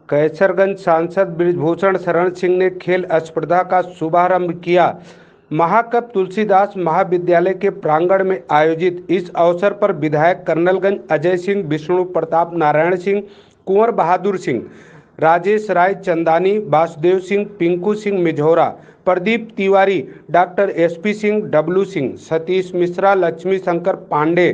कैसरगंज सांसद बृजभूषण शरण सिंह ने खेल स्पर्धा का शुभारंभ किया। महाकवि तुलसीदास महाविद्यालय के प्रांगण में आयोजित इस अवसर पर विधायक कर्नलगंज अजय सिंह, विष्णु प्रताप नारायण सिंह, कुंवर बहादुर सिंह, राजेश राय चंदानी, वासुदेव सिंह, पिंकू सिंह मिझोरा, प्रदीप तिवारी, डॉक्टर एसपी सिंह, डब्लू सिंह, सतीश मिश्रा, लक्ष्मी शंकर पांडे,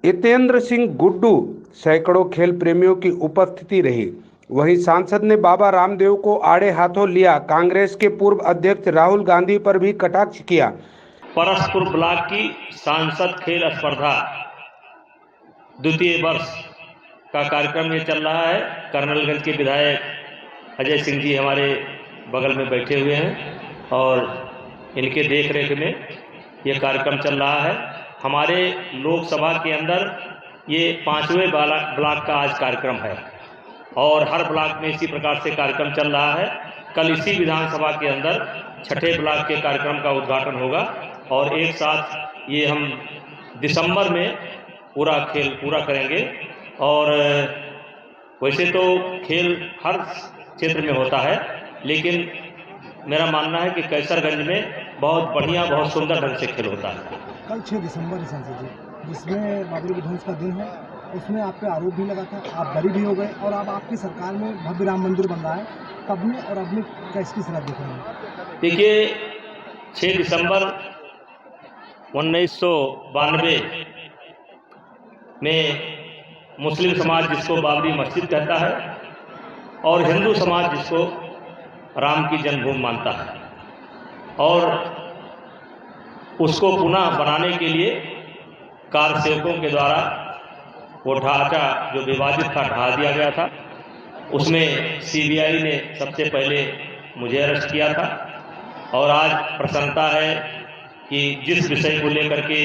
हितेंद्र सिंह गुड्डू सैकड़ों खेल प्रेमियों की उपस्थिति रही। वहीं सांसद ने बाबा रामदेव को आड़े हाथों लिया। कांग्रेस के पूर्व अध्यक्ष राहुल गांधी पर भी कटाक्ष किया। परसपुर ब्लॉक की सांसद खेल स्पर्धा द्वितीय वर्ष का कार्यक्रम ये चल रहा है। कर्नलगंज के विधायक अजय सिंह जी हमारे बगल में बैठे हुए हैं और इनके देखरेख में ये कार्यक्रम चल रहा है। हमारे लोकसभा के अंदर ये 5वें ब्लॉक का आज कार्यक्रम है और हर ब्लॉक में इसी प्रकार से कार्यक्रम चल रहा है। कल इसी विधानसभा के अंदर 6ठे ब्लॉक के कार्यक्रम का उद्घाटन होगा और एक साथ ये हम दिसंबर में पूरा खेल पूरा करेंगे। और वैसे तो खेल हर क्षेत्र में होता है, लेकिन मेरा मानना है कि कैसरगंज में बहुत बढ़िया, बहुत सुंदर ढंग से खेल होता है। कल 6 दिसंबर है सांसद जी, जिसमें बाबरी विध्वंस का दिन है, उसमें आप पे आरोप भी लगा था, आप बरी भी हो गए और अब आपकी सरकार में भव्य राम मंदिर बन रहा है। तब में और अब में कैसी सलाह देख रहे हैं? देखिए, 6 दिसंबर 1992 में मुस्लिम समाज जिसको बाबरी मस्जिद कहता है और हिंदू समाज जिसको राम की जन्मभूमि मानता है, और उसको पुनः बनाने के लिए कार सेवकों के द्वारा वो ढांचा जो विवादित था ढा दिया गया था। उसमें सीबीआई ने सबसे पहले मुझे अरेस्ट किया था और आज प्रसन्नता है कि जिस विषय को लेकर के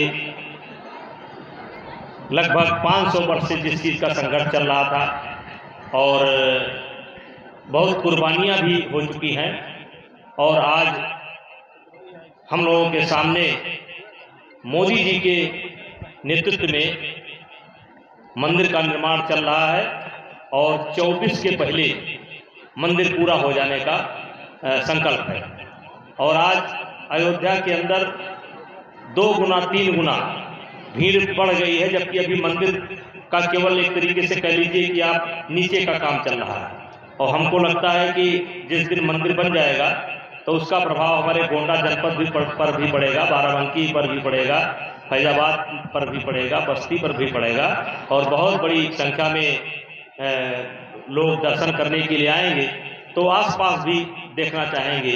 लगभग 500 वर्ष से जिस चीज़ का संघर्ष चल रहा था और बहुत कुर्बानियां भी हो चुकी हैं, और आज हम लोगों के सामने मोदी जी के नेतृत्व में मंदिर का निर्माण चल रहा है और 24 के पहले मंदिर पूरा हो जाने का संकल्प है। और आज अयोध्या के अंदर 2 गुना 3 गुना भीड़ बढ़ गई है, जबकि अभी मंदिर का केवल एक तरीके से कह लीजिए कि आप नीचे का काम चल रहा है। और हमको लगता है कि जिस दिन मंदिर बन जाएगा तो उसका प्रभाव हमारे गोंडा जनपद पर भी पड़ेगा, बाराबंकी पर भी पड़ेगा, फैजाबाद पर भी पड़ेगा, बस्ती पर भी पड़ेगा, और बहुत बड़ी संख्या में लोग दर्शन करने के लिए आएंगे। तो आसपास भी देखना चाहेंगे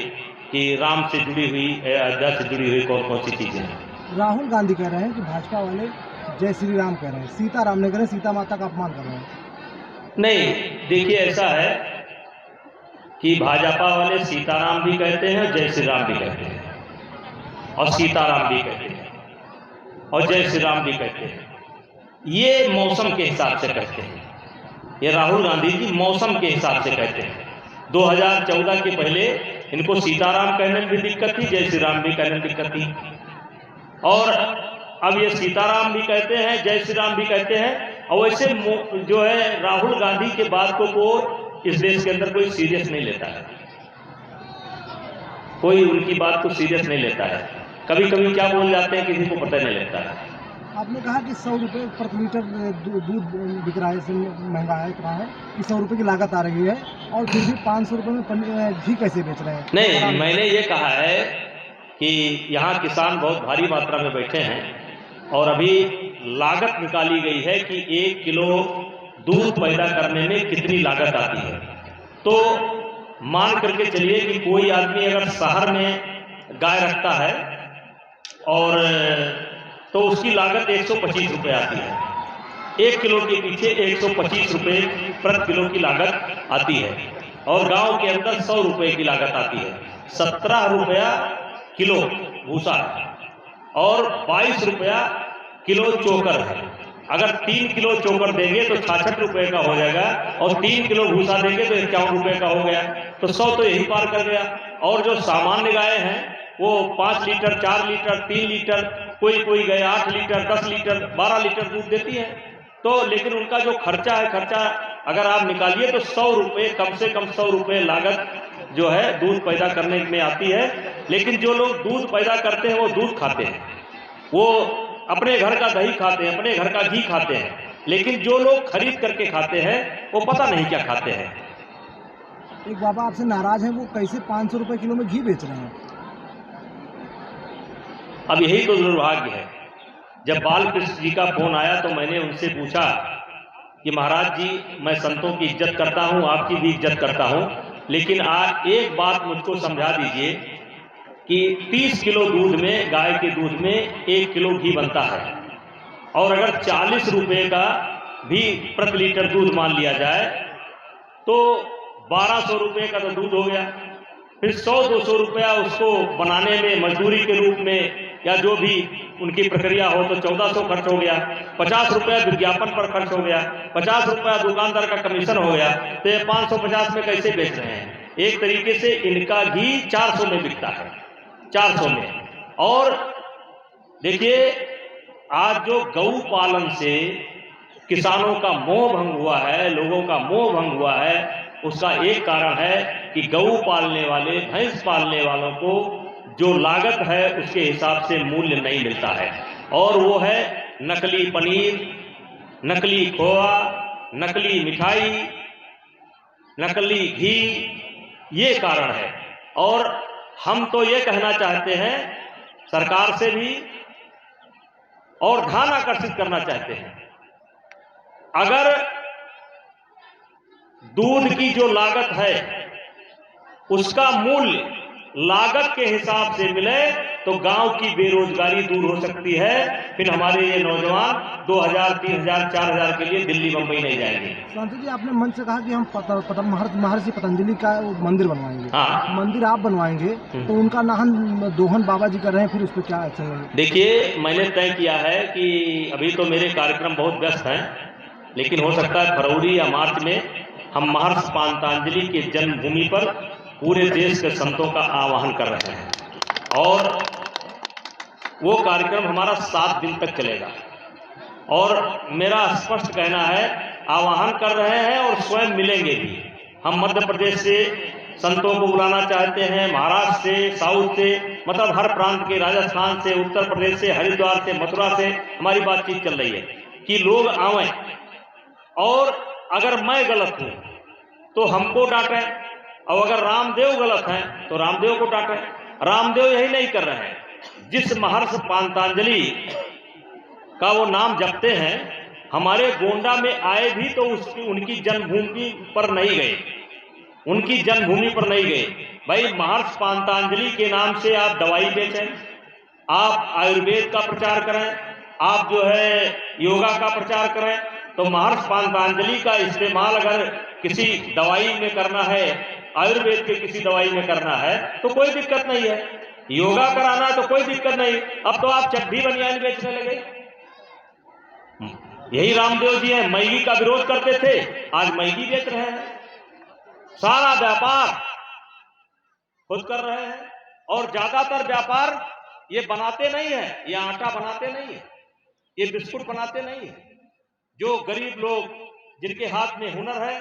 कि राम से जुड़ी हुई, अयोध्या से जुड़ी हुई कौन कौन सी चीज़ें हैं। राहुल गांधी कह रहे हैं कि भाजपा वाले जय श्री राम कह रहे हैं, सीता राम ने कह रहे हैं, सीता माता का अपमान कर रहे हैं। नहीं, देखिए, ऐसा है कि भाजपा वाले सीताराम भी कहते हैं, जय श्री राम भी कहते हैं, और सीताराम भी कहते हैं, और जय श्री राम भी कहते हैं। ये मौसम के हिसाब से कहते हैं। ये राहुल गांधी जी मौसम के हिसाब से कहते हैं। 2014 के पहले इनको सीताराम कहने में भी दिक्कत थी, जय श्री राम भी कहने में दिक्कत थी, और अब ये सीताराम भी कहते हैं, जय श्री राम भी कहते हैं। और वैसे जो है राहुल गांधी के बात को इस देश के अंदर कोई सीरियस नहीं लेता है, कोई उनकी बात को सीरियस नहीं लेता है। कभी कभी क्या बोल जाते हैं किसी को पता नहीं लगता है। आपने कहा कि 100 रुपये प्रति लीटर दूध बिक रहा है, महंगा है, इतना है कि 100 रुपये की लागत आ रही है, और फिर भी 500 रुपये में घी कैसे बेच रहे हैं? नहीं, मैंने ये कहा है कि यहाँ किसान बहुत भारी मात्रा में बैठे हैं और अभी लागत निकाली गई है कि 1 किलो दूध पैदा करने में कितनी लागत आती है। तो मान करके चलिए कि कोई आदमी अगर शहर में गाय रखता है और तो उसकी लागत 125 रुपये आती है। 1 किलो के पीछे 125 रुपये प्रति किलो की लागत आती है, और गांव के अंदर 100 रुपये की लागत आती है। 17 रुपया किलो भूसा है और 22 रुपया किलो चोकर है। अगर 3 किलो चोकर देंगे तो 66 रुपये का हो जाएगा, और 3 किलो भूसा देंगे तो 51 रुपये का हो गया। तो 100 तो यही पार कर गया। और जो सामान्य गायें हैं वो 5 लीटर, 4 लीटर, 3 लीटर, कोई गाय 8 लीटर, 10 लीटर, 12 लीटर दूध देती है। तो लेकिन उनका जो खर्चा है, खर्चा अगर आप निकालिए तो 100 रुपये, कम से कम 100 रुपये लागत जो है दूध पैदा करने में आती है। लेकिन जो लोग दूध पैदा करते हैं वो दूध खाते हैं, वो अपने घर का दही खाते हैं, अपने घर का घी खाते हैं, लेकिन जो लोग खरीद करके खाते हैं वो पता नहीं क्या खाते हैं। एक बाबा आपसे नाराज हैं, वो कैसे 500 रुपये किलो में घी बेच रहे हैं? अब यही तो दुर्भाग्य है। जब बालकृष्ण जी का फोन आया तो मैंने उनसे पूछा कि महाराज जी, मैं संतों की इज्जत करता हूं, आपकी भी इज्जत करता हूं, लेकिन आज एक बात मुझको समझा दीजिए कि 30 किलो दूध में, गाय के दूध में 1 किलो घी बनता है, और अगर 40 रुपये का भी प्रति लीटर दूध मान लिया जाए तो 1200 रुपये का तो दूध हो गया। फिर 100-200 रुपया उसको बनाने में मजदूरी के रूप में या जो भी उनकी प्रक्रिया हो तो 1400 खर्च हो गया, 50 रुपया विज्ञापन पर खर्च हो गया, 50 रुपया दुकानदार का कमीशन हो गया, तो ये 550 में कैसे बेच रहे हैं? एक तरीके से इनका घी 400 में बिकता है, 400 में। और देखिए, आज जो गौ पालन से किसानों का मोह भंग हुआ है, लोगों का मोह भंग हुआ है, उसका एक कारण है कि गऊ पालने वाले, भैंस पालने वालों को जो लागत है उसके हिसाब से मूल्य नहीं मिलता है, और वो है नकली पनीर, नकली खोआ, नकली मिठाई, नकली घी, ये कारण है। और हम तो ये कहना चाहते हैं सरकार से भी, और ध्यान आकर्षित करना चाहते हैं, अगर दूध की जो लागत है उसका मूल्य लागत के हिसाब से मिले तो गांव की बेरोजगारी दूर हो सकती है। फिर हमारे ये नौजवान 2000, 3000, 4000 के लिए दिल्ली बंबई नहीं जाएंगे। सांसद जी, आपने मंच से कहा कि हम महर्षि पतंजलि का मंदिर बनवाएंगे। हाँ, मंदिर आप बनवाएंगे तो उनका नाहन दोहन बाबा जी कर रहे हैं, फिर उस पर क्या एक्शन लेंगे? देखिए, मैंने तय किया है कि अभी तो मेरे कार्यक्रम बहुत व्यस्त हैं, लेकिन हो सकता है फरवरी या मार्च में हम महर्षि पांतांजलि के जन्मभूमि पर पूरे देश के संतों का आह्वान कर रहे हैं, और वो कार्यक्रम हमारा 7 दिन तक चलेगा। और मेरा स्पष्ट कहना है, आह्वान कर रहे हैं और स्वयं मिलेंगे भी। हम मध्य प्रदेश से संतों को बुलाना चाहते हैं, महाराष्ट्र से, साउथ से, मतलब हर प्रांत के, राजस्थान से, उत्तर प्रदेश से, हरिद्वार से, मथुरा से हमारी बातचीत चल रही है कि लोग आवें, और अगर मैं गलत हूं तो हमको डांटें, और अगर रामदेव गलत हैं तो रामदेव को डांटें। रामदेव यही नहीं कर रहे हैं, जिस महर्षि पांतांजलि का वो नाम जपते हैं, हमारे गोंडा में आए भी तो उनकी जन्मभूमि पर नहीं गए, उनकी जन्मभूमि पर नहीं गए। भाई, महर्षि पांतांजलि के नाम से आप दवाई बेचें, आप आयुर्वेद का प्रचार करें, आप जो है योगा का प्रचार करें, तो महर्षि पांतांजलि का इस्तेमाल अगर किसी दवाई में करना है, आयुर्वेद के किसी दवाई में करना है, तो कोई दिक्कत नहीं है। योगा कराना है तो कोई दिक्कत नहीं। अब तो आप चड्डी बनियान बेचने लगे। यही रामदेव जी हैं, मैगी का विरोध करते थे, आज मैगी बेच रहे हैं। सारा व्यापार खुद कर रहे हैं, और ज्यादातर व्यापार ये बनाते नहीं है, ये आटा बनाते नहीं है, ये बिस्कुट बनाते नहीं है। जो गरीब लोग जिनके हाथ में हुनर है,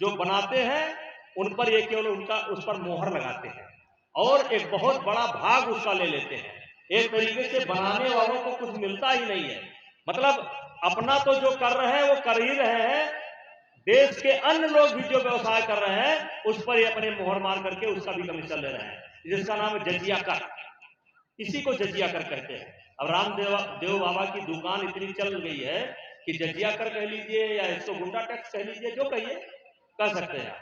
जो बनाते हैं, उन पर ये केवल उनका उस पर मोहर लगाते हैं, और एक बहुत बड़ा भाग उसका ले लेते हैं। एक तरीके से बनाने वालों को कुछ मिलता ही नहीं है। मतलब अपना तो जो कर रहे हैं वो कर ही रहे हैं, देश के अन्य लोग भी जो व्यवसाय कर रहे हैं उस पर ये अपने मोहर मार करके उसका भी कमीशन ले रहे हैं, जिसका नाम है जजिया कर। इसी को जजिया कर कहते हैं। अब रामदेव बाबा की दुकान इतनी चल गई है कि जजिया कर कह लीजिए या इसको गुंडा टैक्स कह लीजिए, जो कहिए कह सकते हैं।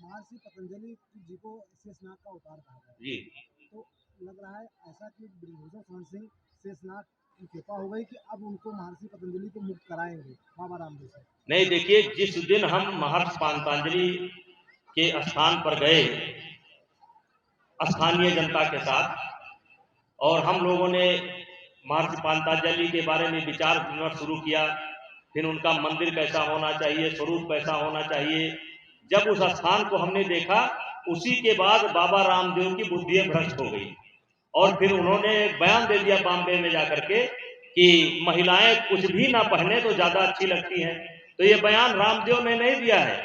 महर्षि पतंजलि जी को शेषनाग का अवतार कहा गया जी, तो लग रहा है ऐसा कि ब्रजभूषण शरण सिंह शेषनाग की कृपा हो गई कि अब उनको महर्षि पतंजलि को मुक्त कराएंगे बाबा रामदेव से। नहीं, देखिए, जिस दिन हम महर्षि पांतांजलि के स्थान पर गए स्थानीय जनता के साथ, और हम लोगों ने महर्षि पांतांजलि के बारे में विचार विमर्श शुरू किया, फिर उनका मंदिर कैसा होना चाहिए, स्वरूप कैसा होना चाहिए। जब उस स्थान को हमने देखा, उसी के बाद बाबा रामदेव की बुद्धि भ्रष्ट हो गई, और फिर उन्होंने एक बयान दे दिया बॉम्बे में जाकर के कि महिलाएं कुछ भी ना पहने तो ज्यादा अच्छी लगती हैं। तो ये बयान रामदेव ने नहीं दिया है,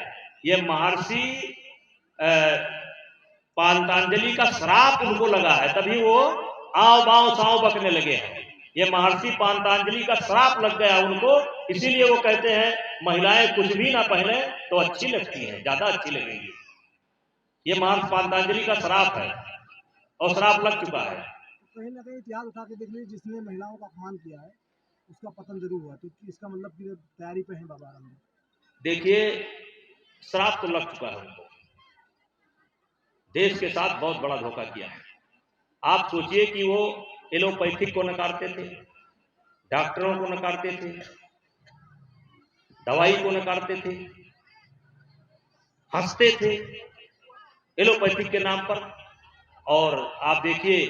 ये महर्षि पातंजलि का श्राप उनको लगा है, तभी वो आओ बाओ साओ बकने लगे हैं। ये महर्षि पातंजलि का श्राप लग गया उनको, इसीलिए वो कहते हैं महिलाएं कुछ भी ना पहने तो अच्छी लगती हैं, ज्यादा अच्छी लगेंगी। ये महर्षि पातंजलि का श्राप है और श्राप लग चुका है। कहीं ना कहीं इतिहास उठा के देख लीजिए, जिसने महिलाओं का अपमान किया है उसका पतन जरूर हुआ, तो इसका मतलब कि तैयारी पे है बाबा रामदेव। देखिए, श्राप तो लग चुका है उनको, देश के साथ बहुत बड़ा धोखा किया है। आप सोचिए कि वो एलोपैथिक को नकारते थे, डॉक्टरों को नकारते थे, दवाई को नकारते थे, हंसते थे एलोपैथिक के नाम पर। और आप देखिए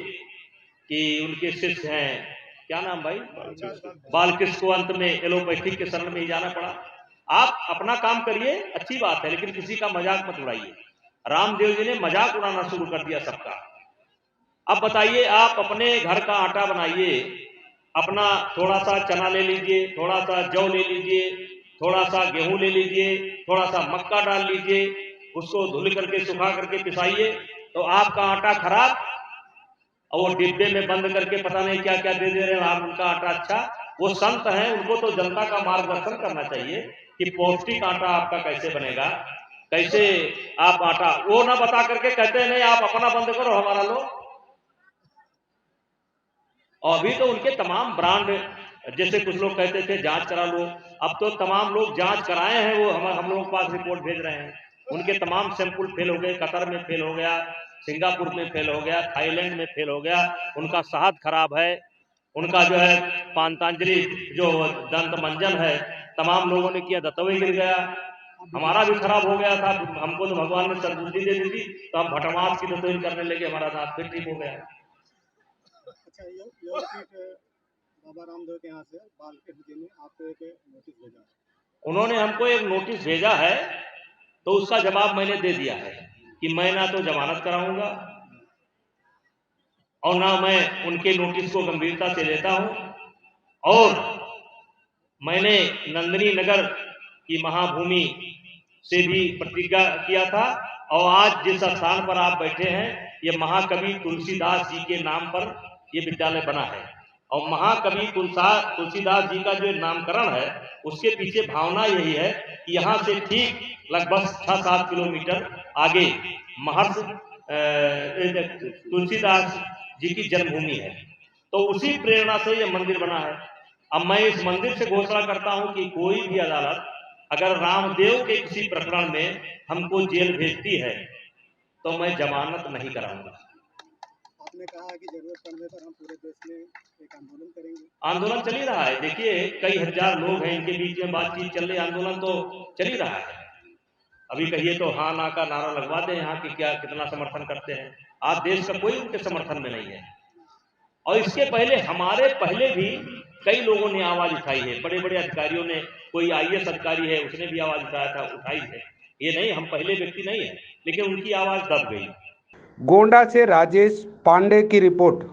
कि उनके शिष्य हैं, क्या नाम भाई, बालकृष्ण को अंत में एलोपैथिक के शरण में ही जाना पड़ा। आप अपना काम करिए, अच्छी बात है, लेकिन किसी का मजाक मत उड़ाइए। रामदेव जी ने मजाक उड़ाना शुरू कर दिया सबका। अब बताइए, आप अपने घर का आटा बनाइए, अपना थोड़ा सा चना ले लीजिए, थोड़ा सा जौ ले लीजिए, थोड़ा सा गेहूं ले लीजिए, थोड़ा सा मक्का डाल लीजिए, उसको धुल करके सुखा करके पिसाइए, तो आपका आटा खराब और वो डिब्बे में बंद करके पता नहीं क्या क्या दे दे रहे हैं आप, उनका आटा अच्छा। वो संत हैं, उनको तो जनता का मार्गदर्शन करना चाहिए कि पौष्टिक आटा आपका कैसे बनेगा, कैसे आप आटा, वो ना बता करके कहते हैं नहीं आप अपना बंद करो हमारा लो। और अभी तो उनके तमाम ब्रांड, जैसे कुछ लोग कहते थे जांच करा लो, अब तो तमाम लोग जांच कराए हैं, वो हम लोगों के पास रिपोर्ट भेज रहे हैं। उनके तमाम सैंपल फेल हो गए, कतर में फेल हो गया, सिंगापुर में फेल हो गया, थाईलैंड में फेल हो गया, उनका शहद खराब है, उनका जो है पातंजलि जो दंत मंजन है तमाम लोगों ने किया, दतवे गिर गया, हमारा भी खराब हो गया था। हमको तो भगवान ने सद्बुद्धि दे दी थी, तो हम भटमास की दतोई करने लगे, हमारा दांत फिर ठीक हो गया। अच्छा, बाबा रामदेव के यहाँ से बालकृष्ण जी ने आपको एक नोटिस भेजा है। उन्होंने हमको एक नोटिस भेजा है, तो उसका जवाब मैंने दे दिया है कि मैं ना तो जमानत कराऊंगा और ना मैं उनके नोटिस को गंभीरता से लेता हूं। और मैंने नंदिनी नगर की महाभूमि से भी प्रतिज्ञा किया था, और आज जिस स्थान पर आप बैठे हैं ये महाकवि तुलसीदास जी के नाम पर ये विद्यालय बना है, और महाकवि तुलसीदास जी का जो नामकरण है उसके पीछे भावना यही है कि यहाँ से ठीक लगभग 6-7 किलोमीटर आगे महर्षि तुलसीदास जी की जन्मभूमि है, तो उसी प्रेरणा से यह मंदिर बना है। अब मैं इस मंदिर से घोषणा करता हूं कि कोई भी अदालत अगर रामदेव के किसी प्रकरण में हमको जेल भेजती है तो मैं जमानत नहीं कराऊंगा। आपने कहा कि जरूरत पड़ने पर हम पूरे देश में एक आंदोलन करेंगे। आंदोलन चल ही रहा है, देखिए कई हजार लोग हैं, इनके बीच में बातचीत चल रही, आंदोलन तो चल ही रहा है। अभी कहिए तो हाँ ना का नारा लगवा दें, यहाँ की क्या कितना समर्थन करते हैं। आज देश का कोई उनके समर्थन में नहीं है, और इसके पहले हमारे पहले भी कई लोगों ने आवाज उठाई है, बड़े बड़े अधिकारियों ने, कोई IAS अधिकारी है उसने भी आवाज उठाई है। ये नहीं, हम पहले व्यक्ति नहीं है, लेकिन उनकी आवाज दब गई। गोंडा से राजेश पांडे की रिपोर्ट।